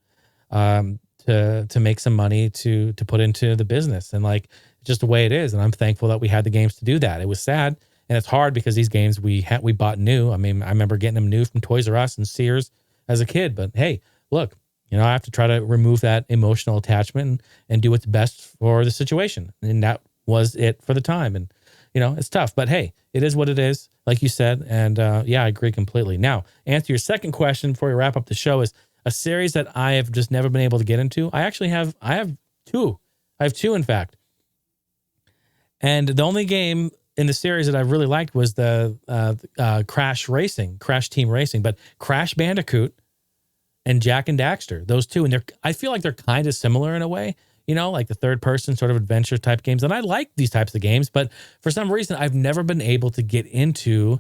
to make some money to put into the business, and like just the way it is. And I'm thankful that we had the games to do that. It was sad and it's hard because these games we bought new. I mean, I remember getting them new from Toys R Us and Sears as a kid. But hey, look. You know, I have to try to remove that emotional attachment and do what's best for the situation. And that was it for the time. And, you know, it's tough, but hey, it is what it is, like you said. And yeah, I agree completely. Now, answer your second question before we wrap up the show is a series that I have just never been able to get into. I have two. I have two, in fact. And the only game in the series that I really liked was the Crash Team Racing, but Crash Bandicoot and Jak and Daxter, those two. And I feel like they're kind of similar in a way, you know, like the third person sort of adventure type games. And I like these types of games, but for some reason, I've never been able to get into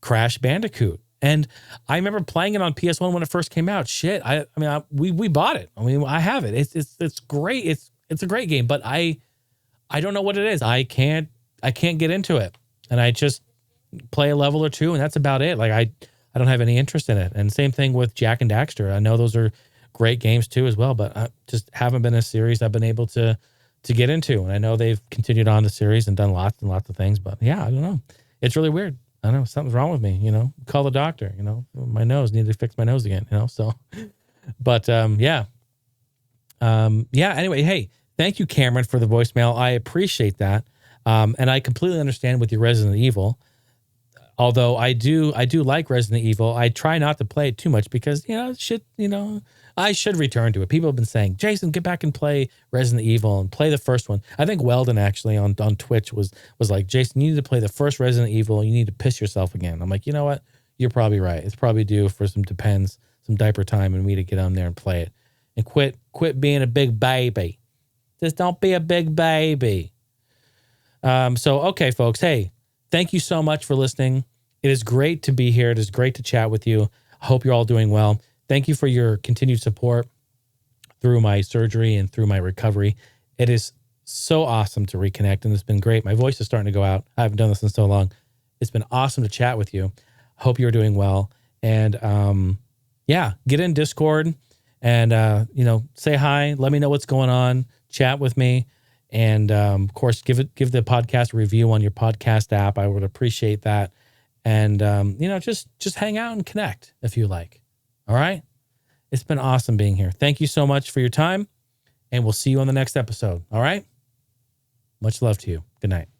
Crash Bandicoot. And I remember playing it on PS1 when it first came out. Shit. We bought it. I mean, I have it. It's great. It's a great game, but I don't know what it is. I can't get into it. And I just play a level or two, and that's about it. Like I don't have any interest in it. And same thing with Jak and Daxter. I know those are great games too as well, but I just haven't been a series I've been able to get into. And I know they've continued on the series and done lots and lots of things, but yeah, I don't know. It's really weird. I don't know. Something's wrong with me, you know, call the doctor, you know, my nose, need to fix my nose again, you know? So, but yeah. Anyway, hey, thank you, Cameron, for the voicemail. I appreciate that. And I completely understand with your Resident Evil. Although I do like Resident Evil. I try not to play it too much because, I should return to it. People have been saying, Jason, get back and play Resident Evil and play the first one. I think Weldon actually on Twitch was like, Jason, you need to play the first Resident Evil. You need to piss yourself again. I'm like, you know what? You're probably right. It's probably due for some diaper time and me to get on there and play it. And quit being a big baby. Just don't be a big baby. Okay, folks. Hey, thank you so much for listening. It is great to be here. It is great to chat with you. I hope you're all doing well. Thank you for your continued support through my surgery and through my recovery. It is so awesome to reconnect, and it's been great. My voice is starting to go out. I haven't done this in so long. It's been awesome to chat with you. Hope you're doing well. And get in Discord and, say hi. Let me know what's going on. Chat with me. And, of course, give the podcast a review on your podcast app. I would appreciate that. And, just hang out and connect if you like. All right. It's been awesome being here. Thank you so much for your time, and we'll see you on the next episode. All right. Much love to you. Good night.